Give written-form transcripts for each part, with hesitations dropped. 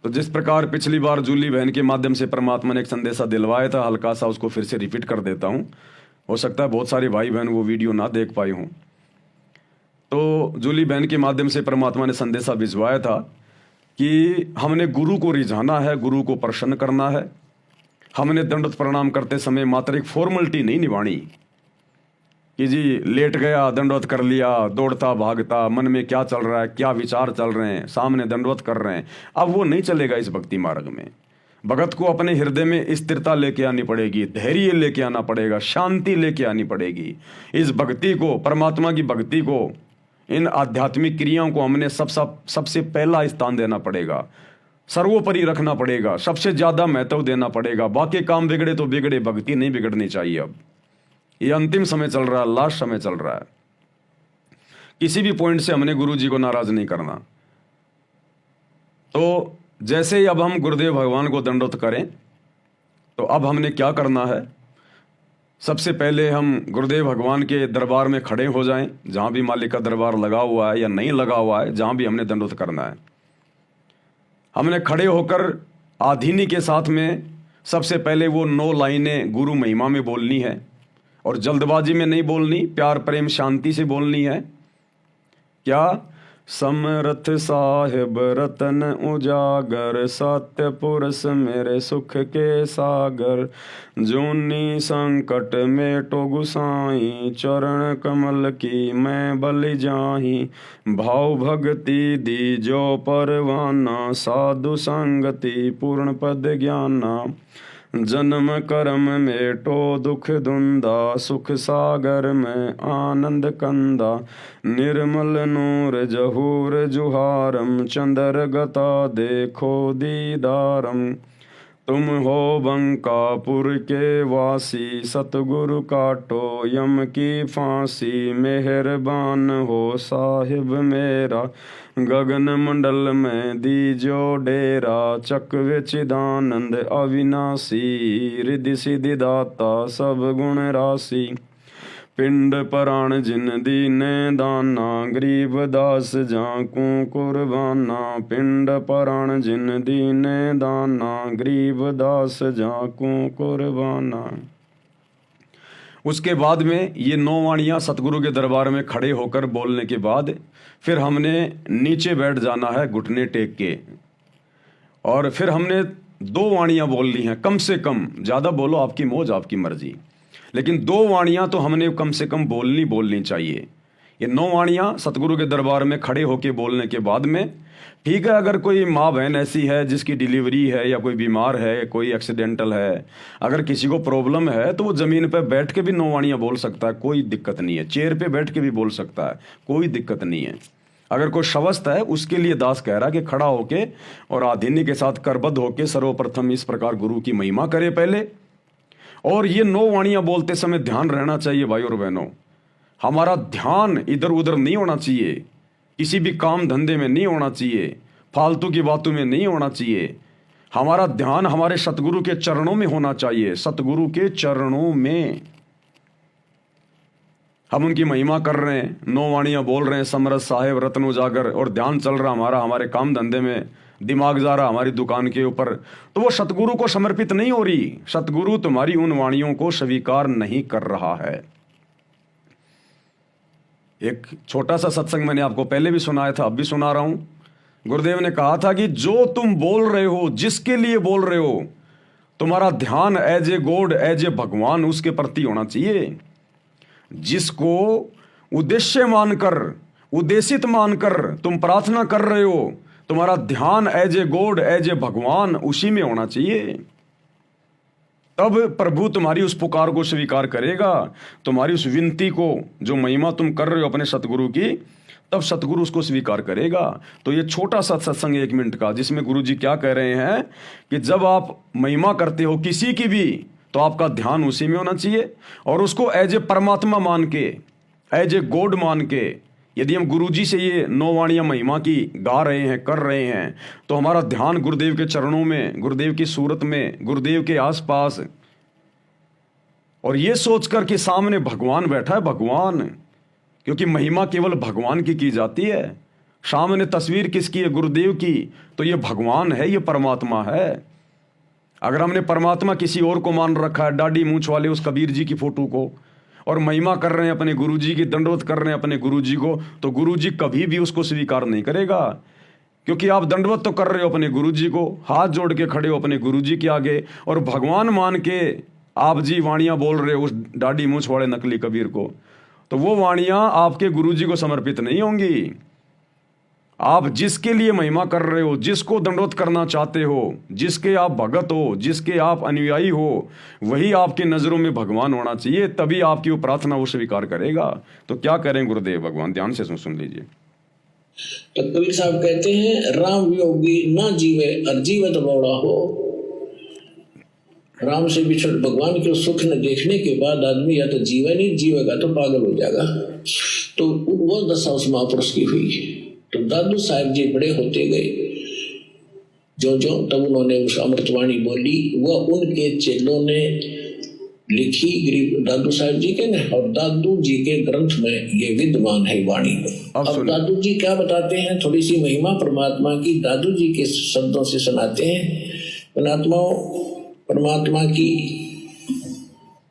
तो जिस प्रकार पिछली बार जूली बहन के माध्यम से परमात्मा ने एक संदेशा दिलवाया था, हल्का सा उसको फिर से रिपीट कर देता हूँ। हो सकता है बहुत सारे भाई बहन वो वीडियो ना देख पाए हों। तो जूली बहन के माध्यम से परमात्मा ने संदेशा भिजवाया था कि हमने गुरु को रिझाना है, गुरु को प्रसन्न करना है। हमने दंडवत प्रणाम करते समय मात्र एक फॉर्मेलिटी नहीं निभानी कि जी लेट गया दंडवत कर लिया, दौड़ता भागता, मन में क्या चल रहा है, क्या विचार चल रहे हैं, सामने दंडवत कर रहे हैं। अब वो नहीं चलेगा इस भक्ति मार्ग में। भगत को अपने हृदय में स्थिरता लेके आनी पड़ेगी, धैर्य लेके आना पड़ेगा, शांति लेके आनी पड़ेगी। इस भक्ति को, परमात्मा की भक्ति को, इन आध्यात्मिक क्रियाओं को हमने सबसे पहला स्थान देना पड़ेगा, सर्वोपरि रखना पड़ेगा, सबसे ज्यादा महत्व देना पड़ेगा। बाकी काम बिगड़े तो बिगड़े, भक्ति नहीं बिगड़नी चाहिए। अब ये अंतिम समय चल रहा है, लास्ट समय चल रहा है। किसी भी पॉइंट से हमने गुरु जी को नाराज नहीं करना। तो जैसे ही अब हम गुरुदेव भगवान को दंडवत करें, तो अब हमने क्या करना है? सबसे पहले हम गुरुदेव भगवान के दरबार में खड़े हो जाएं, जहां भी मालिक का दरबार लगा हुआ है या नहीं लगा हुआ है, जहां भी हमने दंडवत करना है, हमने खड़े होकर आधीनी के साथ में सबसे पहले वो 9 लाइनें गुरु महिमा में बोलनी है। और जल्दबाजी में नहीं बोलनी, प्यार प्रेम शांति से बोलनी है। क्या? समरथ साहिब रतन उजागर, सत्य पुरुष मेरे सुख के सागर, जूनी संकट मेटो गुसाई, चरण कमल की मैं बलि जाही, भाव भक्ति दी जो परवाना, साधु संगति पूर्ण पद ज्ञाना, जन्म कर्म मेटो दुख धुंधा, सुख सागर में आनंद कंदा, निर्मल नूर जहूर जुहारम, चंदर गता देखो दीदारम, तुम हो बंकापुर के वासी, सतगुरु काटो यम की फांसी, मेहरबान हो साहिब मेरा, गगन मंडल में दीजो डेरा, चक्र चिदानंद अविनाशी, रिद्धि सिद्धि दाता सब गुण राशि, पिंड पराण जिन दीने दाना, गरीब दास जाकू कुर्बाना, पिंड पराण जिन दीने दाना, गरीब दास जाकू कुर्बाना। उसके बाद में ये 9 वाणियाँ सतगुरु के दरबार में खड़े होकर बोलने के बाद फिर हमने नीचे बैठ जाना है घुटने टेक के, और फिर हमने 2 वाणियाँ बोलनी हैं कम से कम। ज़्यादा बोलो आपकी मौज, आपकी मर्जी, लेकिन 2 वाणियाँ तो हमने कम से कम बोलनी चाहिए। ये 9 वाणियाँ सतगुरु के दरबार में खड़े होके बोलने के बाद में, ठीक है, अगर कोई माँ बहन ऐसी है जिसकी डिलीवरी है या कोई बीमार है, कोई एक्सीडेंटल है, अगर किसी को प्रॉब्लम है, तो वो ज़मीन पर बैठ के भी 9 वाणियाँ बोल सकता है, कोई दिक्कत नहीं है। चेयर पे बैठ के भी बोल सकता है, कोई दिक्कत नहीं है। अगर कोई शवस्थ है, उसके लिए दास कह रहा है कि खड़ा होके और आधीनी के साथ करबद्ध होके सर्वप्रथम इस प्रकार गुरु की महिमा करे पहले। और ये 9 वाणियाँ बोलते समय ध्यान रहना चाहिए भाई और बहनों, हमारा ध्यान इधर उधर नहीं होना चाहिए, किसी भी काम धंधे में नहीं होना चाहिए, फालतू की बातों में नहीं होना चाहिए। हमारा ध्यान हमारे सतगुरु के चरणों में होना चाहिए, सतगुरु के चरणों में। हम उनकी महिमा कर रहे हैं, 9 वाणियाँ बोल रहे हैं, समरथ साहेब रत्न उजागर, और ध्यान चल रहा हमारा हमारे काम धंधे में, दिमाग जा रहा हमारी दुकान के ऊपर, तो वो सतगुरु को समर्पित नहीं हो रही। सतगुरु तुम्हारी उन वाणियों को स्वीकार नहीं कर रहा है। एक छोटा सा सत्संग मैंने आपको पहले भी सुनाया था, अब भी सुना रहा हूं। गुरुदेव ने कहा था कि जो तुम बोल रहे हो, जिसके लिए बोल रहे हो, तुम्हारा ध्यान as a God, as a Bhagwan उसके प्रति होना चाहिए। जिसको उद्देश्य मानकर, उद्देशित मानकर तुम प्रार्थना कर रहे हो, तुम्हारा ध्यान as a God, as a Bhagwan उसी में होना चाहिए। तब प्रभु तुम्हारी उस पुकार को स्वीकार करेगा, तुम्हारी उस विनती को, जो महिमा तुम कर रहे हो अपने सतगुरु की, तब सतगुरु उसको स्वीकार करेगा। तो ये छोटा सा सत्संग 1 मिनट का, जिसमें गुरु जी क्या कह रहे हैं कि जब आप महिमा करते हो किसी की भी, तो आपका ध्यान उसी में होना चाहिए, और उसको एज ए परमात्मा मान के, एज ए गॉड मान के। यदि हम गुरु जी से ये 9 वाणियाँ महिमा की गा रहे हैं, कर रहे हैं, तो हमारा ध्यान गुरुदेव के चरणों में, गुरुदेव की सूरत में, गुरुदेव के आसपास, और ये सोचकर कि सामने भगवान बैठा है, भगवान, क्योंकि महिमा केवल भगवान की जाती है, सामने तस्वीर किसकी है? गुरुदेव की। तो ये भगवान है, ये परमात्मा है। अगर हमने परमात्मा किसी और को मान रखा है, दाढ़ी मूंछ वाले उस कबीर जी की फोटो को, और महिमा कर रहे हैं अपने गुरुजी की, दंडवत कर रहे हैं अपने गुरुजी को, तो गुरुजी कभी भी उसको स्वीकार नहीं करेगा। क्योंकि आप दंडवत तो कर रहे हो अपने गुरुजी को, हाथ जोड़ के खड़े हो अपने गुरुजी के आगे, और भगवान मान के आप जी वाणियां बोल रहे हो उस दाढ़ी मूंछ वाले नकली कबीर को, तो वो वाणियां आपके गुरुजी को समर्पित नहीं होंगी। आप जिसके लिए महिमा कर रहे हो, जिसको दंडवत करना चाहते हो, जिसके आप भगत हो, जिसके आप अनुयायी हो, वही आपकी नजरों में भगवान होना चाहिए, तभी आपकी वो प्रार्थना वो स्वीकार करेगा। तो क्या करें गुरुदेव भगवान? ध्यान से सुन लीजिए। तो कबीर साहब कहते हैं, राम योगी ना जीवे और जीवत बौड़ा हो। राम से बिछड़ भगवान के सुख न देखने के बाद आदमी या तो जीवे नहीं, जीवेगा तो पागल हो जाएगा। तो वो दशा उस महापुरुष की हुई। तो दादू साहब जी बड़े होते गए, जो जो तब उन्होंने उस अमृतवाणी बोली, वह उनके चेलों ने लिखी, गरीब दादू साहब जी के ना, और दादू जी के ग्रंथ में ये विद्यमान है वाणी। अब दादू जी क्या बताते हैं, थोड़ी सी महिमा परमात्मा की दादू जी के शब्दों से सुनाते हैं। परमात्मा की,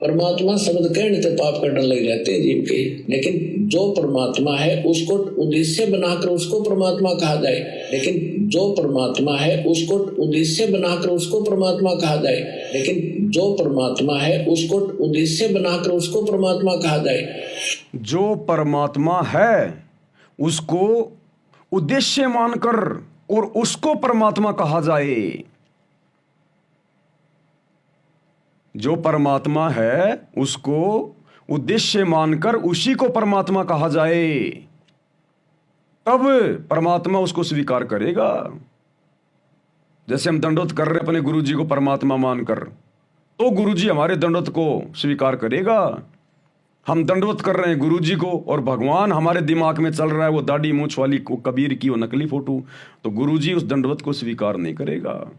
परमात्मा शब्द कहने से पाप करने लग जाते हैं जीव के, लेकिन जो परमात्मा है उसको उद्देश्य बनाकर उसको परमात्मा कहा जाए, लेकिन जो परमात्मा है उसको उद्देश्य बनाकर उसको परमात्मा कहा जाए, लेकिन जो परमात्मा है उसको उद्देश्य बनाकर उसको परमात्मा कहा जाए। जो परमात्मा है उसको उद्देश्य मानकर और उसको परमात्मा कहा जाए। जो परमात्मा है उसको उद्देश्य मानकर उसी को परमात्मा कहा जाए, तब परमात्मा उसको स्वीकार करेगा। जैसे हम दंडवत कर रहे हैं अपने गुरुजी को परमात्मा मानकर, तो गुरुजी हमारे दंडवत को स्वीकार करेगा। हम दंडवत कर रहे हैं गुरुजी को और भगवान हमारे दिमाग में चल रहा है वो दाढ़ी मूंछ वाली को कबीर की वो नकली फोटो, तो गुरुजी उस दंडवत को स्वीकार नहीं करेगा।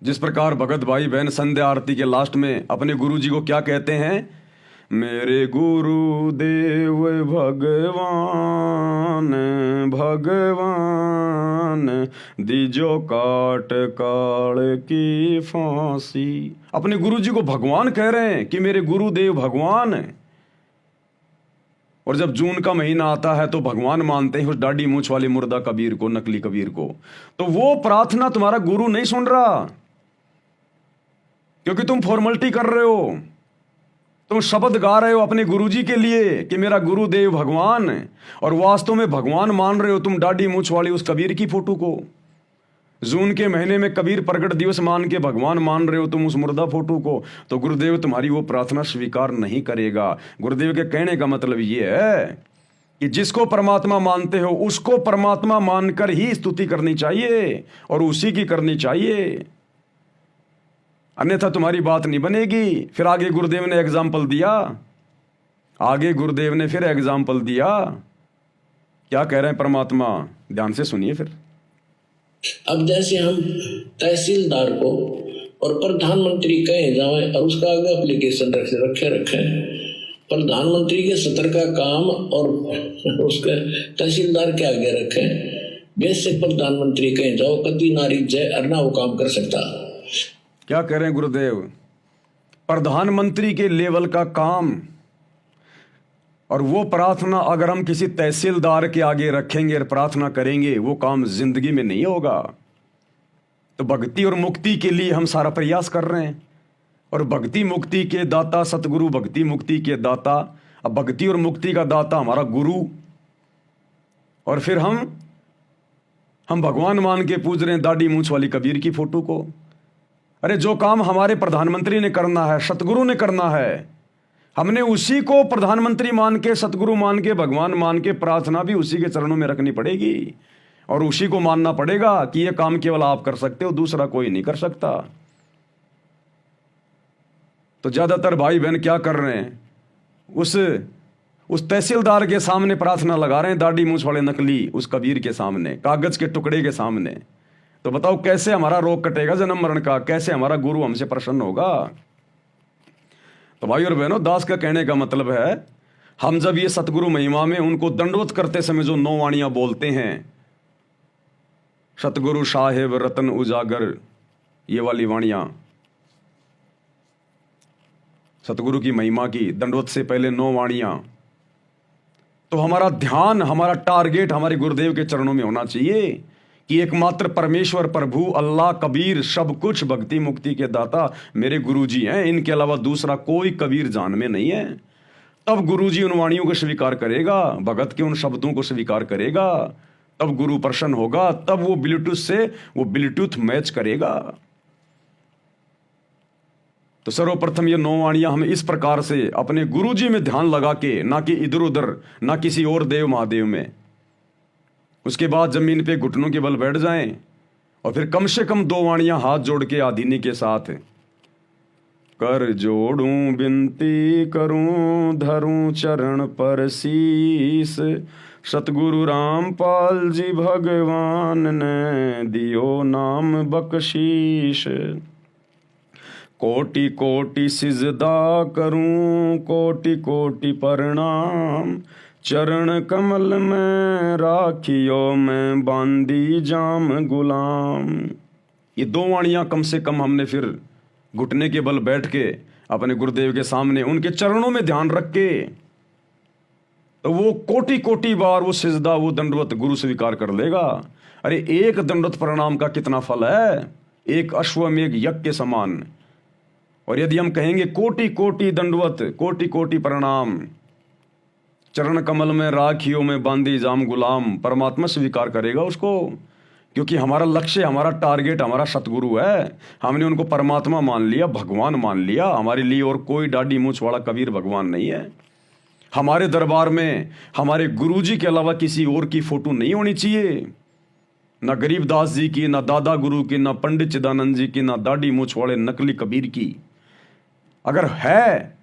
जिस प्रकार भगत भाई बहन संध्या आरती के लास्ट में अपने गुरुजी को क्या कहते हैं? मेरे गुरुदेव भगवान भगवान दीजो काट काल की फांसी। अपने गुरुजी को भगवान कह रहे हैं कि मेरे गुरुदेव भगवान है। और जब जून का महीना आता है तो भगवान मानते हैं उस दाढ़ी मूंछ वाले मुर्दा कबीर को, नकली कबीर को। तो वो प्रार्थना तुम्हारा गुरु नहीं सुन रहा, क्योंकि तुम फॉर्मेलिटी कर रहे हो, तुम शब्द गा रहे हो अपने गुरुजी के लिए कि मेरा गुरुदेव भगवान है, और वास्तव में भगवान मान रहे हो तुम दाढ़ी मूंछ वाली उस कबीर की फोटो को। जून के महीने में कबीर प्रगट दिवस मान के भगवान मान रहे हो तुम उस मुर्दा फोटो को, तो गुरुदेव तुम्हारी वो प्रार्थना स्वीकार नहीं करेगा। गुरुदेव के कहने का मतलब ये है कि जिसको परमात्मा मानते हो उसको परमात्मा मानकर ही स्तुति करनी चाहिए और उसी की करनी चाहिए, अन्यथा तुम्हारी बात नहीं बनेगी। फिर आगे गुरुदेव ने एग्जाम्पल दिया, आगे गुरुदेव ने फिर एग्जाम्पल दिया। क्या कह रहे हैं परमात्मा? ध्यान से सुनिए फिर। अब जैसे हम तहसीलदार को और प्रधानमंत्री कहे जाए और उसका आगे एप्लीकेशन रखे प्रधानमंत्री के सत्र का काम और उसके तहसीलदार के आगे रखे, वैसे प्रधानमंत्री कहे जाओ कति नारी जय अरना वो काम कर सकता। क्या कह रहे हैं गुरुदेव? प्रधानमंत्री के लेवल का काम और वो प्रार्थना अगर हम किसी तहसीलदार के आगे रखेंगे और प्रार्थना करेंगे, वो काम जिंदगी में नहीं होगा। तो भक्ति और मुक्ति के लिए हम सारा प्रयास कर रहे हैं, और भक्ति मुक्ति के दाता सतगुरु, भक्ति मुक्ति के दाता, अब भक्ति और मुक्ति का दाता हमारा गुरु, और फिर हम भगवान मान के पूज रहे हैं दाढ़ी मूंछ वाली कबीर की फोटो को। अरे जो काम हमारे प्रधानमंत्री ने करना है, सतगुरु ने करना है, हमने उसी को प्रधानमंत्री मान के, सतगुरु मान के, भगवान मान के प्रार्थना भी उसी के चरणों में रखनी पड़ेगी, और उसी को मानना पड़ेगा कि यह काम केवल आप कर सकते हो, दूसरा कोई नहीं कर सकता। तो ज्यादातर भाई बहन क्या कर रहे हैं? उस तहसीलदार के सामने प्रार्थना लगा रहे हैं, दाढ़ी मूंछ वाले नकली उस कबीर के सामने, कागज के टुकड़े के सामने। तो बताओ कैसे हमारा रोग कटेगा जन्म मरण का? कैसे हमारा गुरु हमसे प्रसन्न होगा? तो भाई और बहनों, दास का कहने का मतलब है हम जब ये सतगुरु महिमा में उनको दंडवत करते समय जो 9 वाणियां बोलते हैं, सतगुरु साहेब रतन उजागर, ये वाली वाणियां सतगुरु की महिमा की, दंडवत से पहले 9 वाणियां, तो हमारा ध्यान, हमारा टारगेट हमारे गुरुदेव के चरणों में होना चाहिए कि एकमात्र परमेश्वर प्रभु अल्लाह कबीर सब कुछ भक्ति मुक्ति के दाता मेरे गुरुजी हैं, इनके अलावा दूसरा कोई कबीर जान में नहीं है। तब गुरुजी उन वाणियों को स्वीकार करेगा, भगत के उन शब्दों को स्वीकार करेगा, तब गुरु प्रसन्न होगा, तब वो ब्लूटूथ मैच करेगा। तो सर्वप्रथम ये 9 वाणियां हमें इस प्रकार से अपने गुरुजी में ध्यान लगा के, ना कि इधर उधर, ना किसी और देव महादेव में। उसके बाद जमीन पे घुटनों के बल बैठ जाएं और फिर कम से कम 2 वाणियां हाथ जोड़ के आधीनी के साथ, कर जोड़ूं बिनती करूं धरूं चरण पर शीस, सतगुरु रामपाल जी भगवान ने दियो नाम बख्शीश। कोटि कोटि सिजदा करूं कोटि कोटि प्रणाम, चरण कमल में राखियो मैं बांदी जाम गुलाम। ये 2 वाणियां कम से कम हमने फिर घुटने के बल बैठ के अपने गुरुदेव के सामने उनके चरणों में ध्यान रख के, तो वो कोटि कोटि बार वो सिजदा, वो दंडवत गुरु स्वीकार कर लेगा। अरे एक दंडवत प्रणाम का कितना फल है, एक अश्वमेघ यज्ञ के समान। और यदि हम कहेंगे कोटि कोटि दंडवत कोटि कोटि प्रणाम, चरण कमल में राखियो में बांधी जाम गुलाम, परमात्मा स्वीकार करेगा उसको, क्योंकि हमारा लक्ष्य, हमारा टारगेट हमारा सतगुरु है। हमने उनको परमात्मा मान लिया, भगवान मान लिया। हमारे लिए और कोई दाढ़ी मूंछ वाला कबीर भगवान नहीं है। हमारे दरबार में हमारे गुरुजी के अलावा किसी और की फोटो नहीं होनी चाहिए, ना गरीबदास जी की, ना दादा गुरु की, ना पंडित चिदानंद जी की, ना दाढ़ी मूंछ वाले नकली कबीर की। अगर है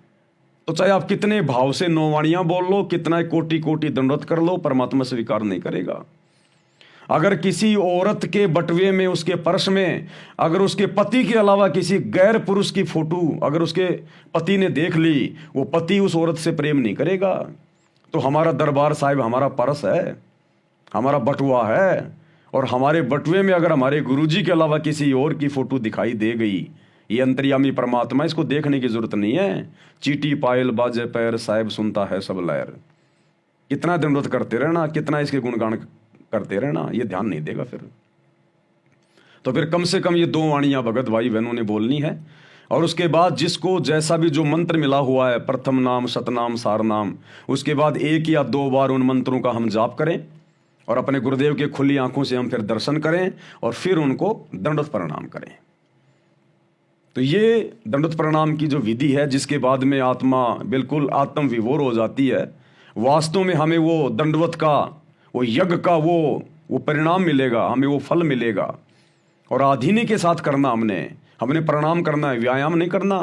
तो चाहे आप कितने भाव से 9 वाणियां बोल लो, कितना कोटि कोटि दंडवत कर लो, परमात्मा स्वीकार नहीं करेगा। अगर किसी औरत के बटवे में, उसके पर्स में, अगर उसके पति के अलावा किसी गैर पुरुष की फोटो अगर उसके पति ने देख ली, वो पति उस औरत से प्रेम नहीं करेगा। तो हमारा दरबार साहिब हमारा पर्स है, हमारा बटुआ है, और हमारे बटुए में अगर हमारे गुरुजी के अलावा किसी और की फोटो दिखाई दे गई, ये अंतर्यामी परमात्मा, इसको देखने की जरूरत नहीं है। चीटी पायल बाजे पैर साहिब सुनता है सब लहर। कितना दंडवत करते रहना, कितना इसके गुणगान करते रहना, ये ध्यान नहीं देगा फिर। तो फिर कम से कम ये 2 वाणियां भगत भाई बहनों ने बोलनी है। और उसके बाद जिसको जैसा भी जो मंत्र मिला हुआ है, प्रथम नाम, सतनाम, सारनाम, उसके बाद 1 या 2 बार उन मंत्रों का हम जाप करें और अपने गुरुदेव के खुली आंखों से हम फिर दर्शन करें और फिर उनको दंडवत प्रणाम करें। तो ये दंडवत प्रणाम की जो विधि है, जिसके बाद में आत्मा बिल्कुल आत्म विभोर हो जाती है, वास्तव में हमें वो दंडवत का, वो यज्ञ का वो परिणाम मिलेगा, हमें वो फल मिलेगा। और आधीनी के साथ करना, हमने प्रणाम करना है, व्यायाम नहीं करना।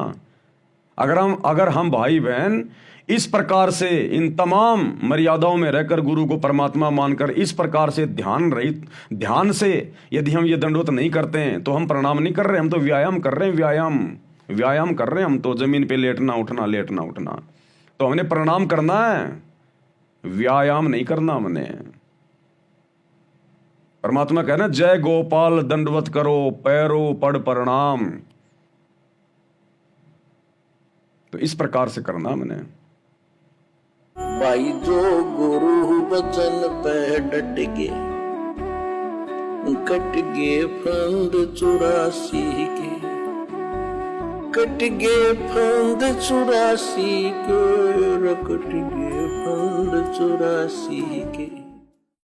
अगर हम भाई बहन इस प्रकार से इन तमाम मर्यादाओं में रहकर गुरु को परमात्मा मानकर इस प्रकार से ध्यान से यदि हम ये दंडवत नहीं करते हैं, तो हम प्रणाम नहीं कर रहे, हम तो व्यायाम कर रहे हैं। व्यायाम कर रहे हैं हम तो, जमीन पे लेटना उठना। तो हमने प्रणाम करना है, व्यायाम नहीं करना हमने। परमात्मा कह रहे हैं, जय गोपाल दंडवत करो पैरो पड़ प्रणाम। तो इस प्रकार से करना हमने। भाई जो गुरु बचन पे डट गे, कट गे फंद 84 के, कट गे फंद 84 के, कट गे फंद 84 के।